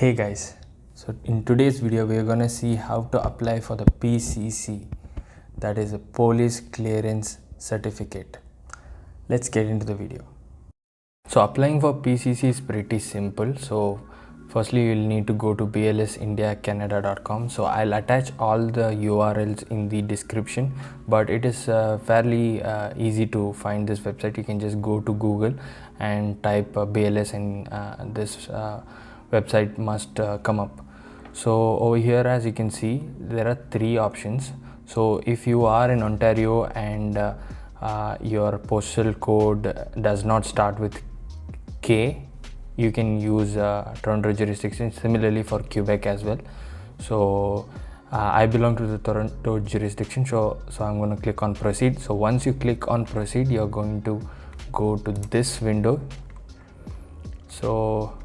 Hey guys, so in today's video we are gonna see how to apply for the PCC, that is a Police Clearance Certificate. Let's get into the video. So applying for PCC is pretty simple. So firstly you'll need to go to blsindiacanada.com. So I'll attach all the URLs in the description, but it is fairly easy to find this website. You can just go to Google and type BLS and this website must come up. So over here, as you can see, there are three options. So if you are in Ontario and your postal code does not start with K, you can use Toronto jurisdiction. Similarly for Quebec as well. So I belong to the Toronto jurisdiction, so I'm going to click on proceed. So once you click on proceed, you're going to go to this window. So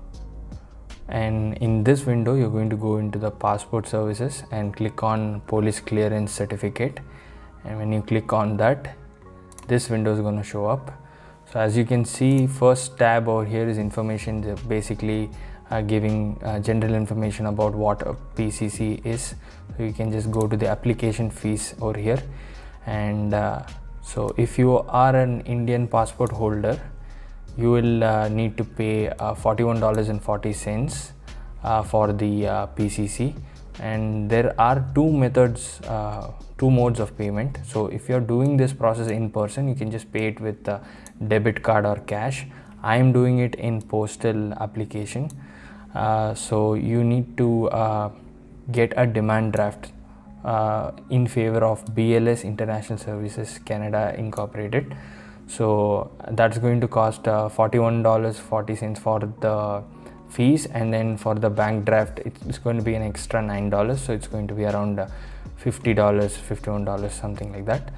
and in this window you're going to go into the passport services and click on police clearance certificate, and when you click on that, this window is going to show up. So as you can see, first tab over here is information. They're basically giving general information about what a PCC is. So you can just go to the application fees over here, and so if you are an Indian passport holder, you will need to pay $41.40 for the PCC, and there are two modes of payment. So if you're doing this process in person, you can just pay it with debit card or cash. I am doing it in postal application. So you need to get a demand draft in favor of BLS International Services Canada Incorporated. So that's going to cost $41.40 for the fees, and then for the bank draft it's going to be an extra $9. So it's going to be around $50, $51, something like that.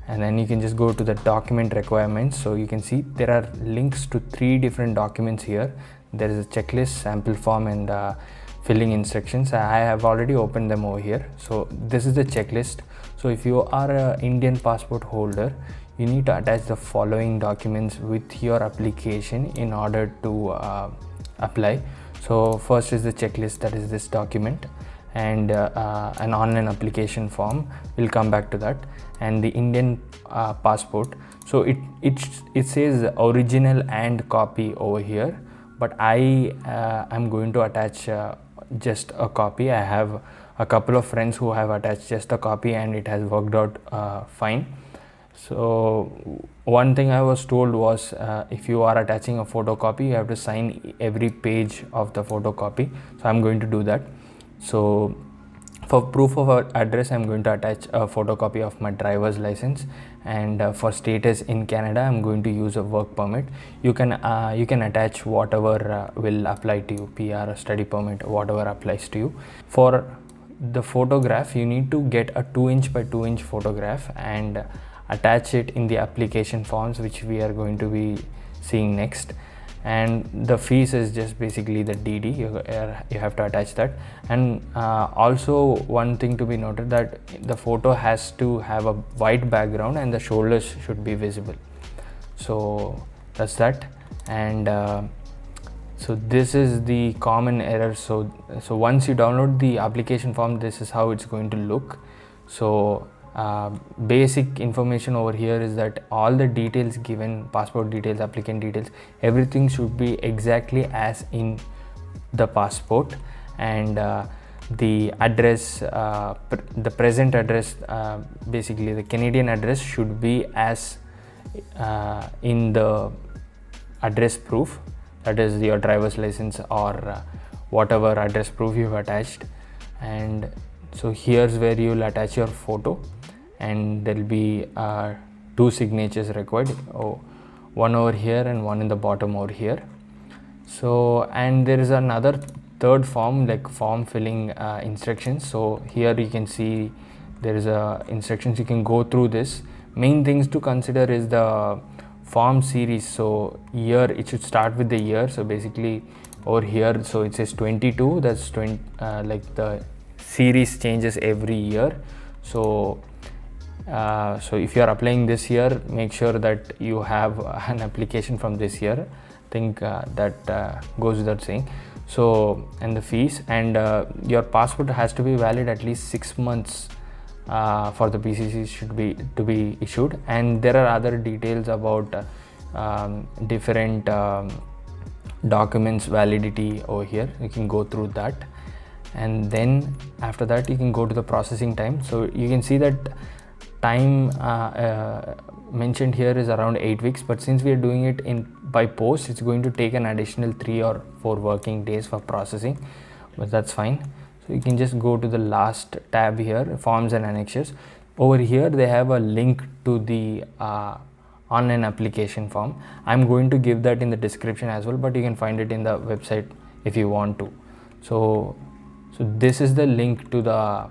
And then you can just go to the document requirements. So you can see there are links to 3 different documents here. There is a checklist, sample form, and filling instructions. I have already opened them over here. So this is the checklist. So if you are an Indian passport holder, you need to attach the following documents with your application in order to apply. So first is the checklist, that is this document, and an online application form. We'll come back to that. And the Indian passport. So it says original and copy over here, but I am going to attach just a copy. I have a couple of friends who have attached just a copy, and it has worked out fine. So one thing I was told was if you are attaching a photocopy, you have to sign every page of the photocopy. So I'm going to do that. So for proof of address, I'm going to attach a photocopy of my driver's license, and for status in Canada, I'm going to use a work permit. You can attach whatever will apply to you, PR or study permit, whatever applies to you. For the photograph, you need to get a 2-inch by 2-inch photograph and attach it in the application forms, which we are going to be seeing next. And the fees is just basically the DD. You have to attach that. And also one thing to be noted, that the photo has to have a white background and the shoulders should be visible. So that's that. And so this is the common error. So once you download the application form, this is how it's going to look. So basic information over here is that all the details given, passport details, applicant details, everything should be exactly as in the passport, and the address, the present address, basically the Canadian address should be as in the address proof, that is your driver's license or whatever address proof you've attached. And so here's where you'll attach your photo, and there'll be 2 signatures required, one over here and one in the bottom over here. So, and there is another third form, like form filling instructions. So here you can see there is instructions. You can go through this. Main things to consider is the form series. So year, it should start with the year. So basically over here, so it says 22, that's 20, like the series changes every year. So if you are applying this year, make sure that you have an application from this year. I think that goes without saying. So, and the fees, and your passport has to be valid at least 6 months for the PCC should be to be issued. And there are other details about different documents validity over here. You can go through that, and then after that you can go to the processing time. So you can see that time mentioned here is around 8 weeks, but since we are doing it by post, it's going to take an additional 3 or 4 working days for processing, but that's fine. So you can just go to the last tab here, forms and annexures. Over here they have a link to the online application form. I'm going to give that in the description as well, but you can find it in the website if you want to. So this is the link to the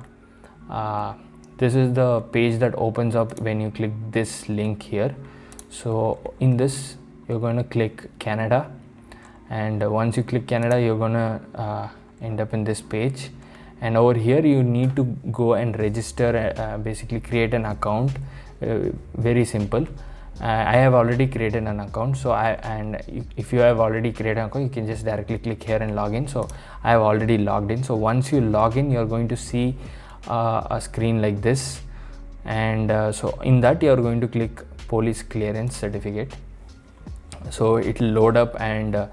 this is the page that opens up when you click this link here. So in this you're going to click Canada, and once you click Canada you're going to end up in this page, and over here you need to go and register, basically create an account. Very simple. I have already created an account, so if you have already created an account, you can just directly click here and log in. So I have already logged in. So once you log in, you're going to see a screen like this, and so in that you are going to click police clearance certificate. So it will load up, and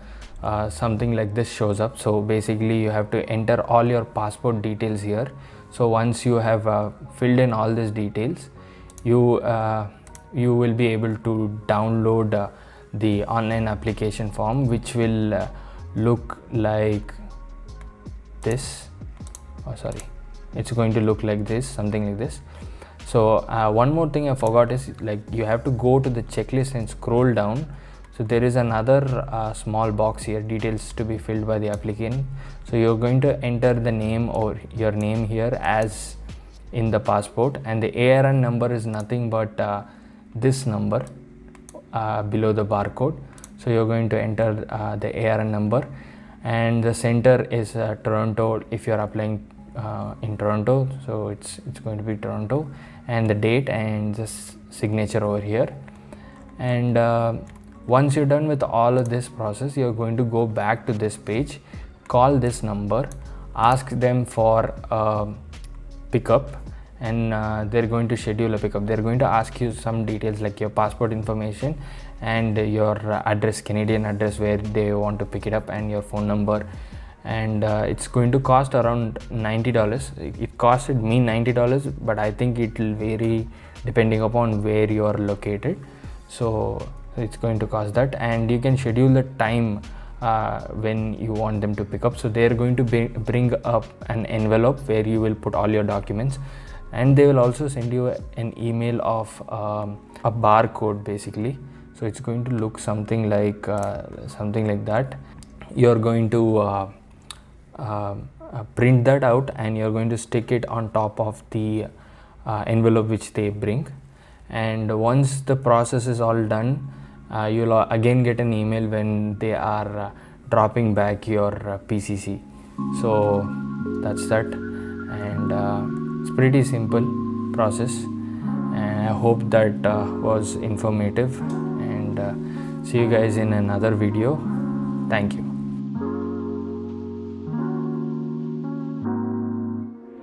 something like this shows up. So basically you have to enter all your passport details here. So once you have filled in all these details, you will be able to download the online application form, which will look like this. It's going to look like this, something like this. So one more thing I forgot is, like, you have to go to the checklist and scroll down. So there is another small box here, details to be filled by the applicant. So you're going to enter the name or your name here as in the passport, and the ARN number is nothing but this number below the barcode. So you're going to enter the ARN number, and the center is Toronto if you're applying in Toronto. So it's going to be Toronto, and the date and just signature over here. And once you're done with all of this process, you're going to go back to this page, call this number, ask them for pickup, and they're going to schedule a pickup. They're going to ask you some details like your passport information and your address, Canadian address where they want to pick it up, and your phone number. And it's going to cost around $90. It costed me $90, but I think it will vary depending upon where you are located. So it's going to cost that, and you can schedule the time when you want them to pick up. So they're going to bring up an envelope where you will put all your documents, and they will also send you an email of a barcode basically. So it's going to look something like that. You're going to print that out, and you're going to stick it on top of the envelope which they bring. And once the process is all done, you'll again get an email when they are dropping back your PCC. So that's that, and it's pretty simple process, and I hope that was informative, and see you guys in another video. Thank you.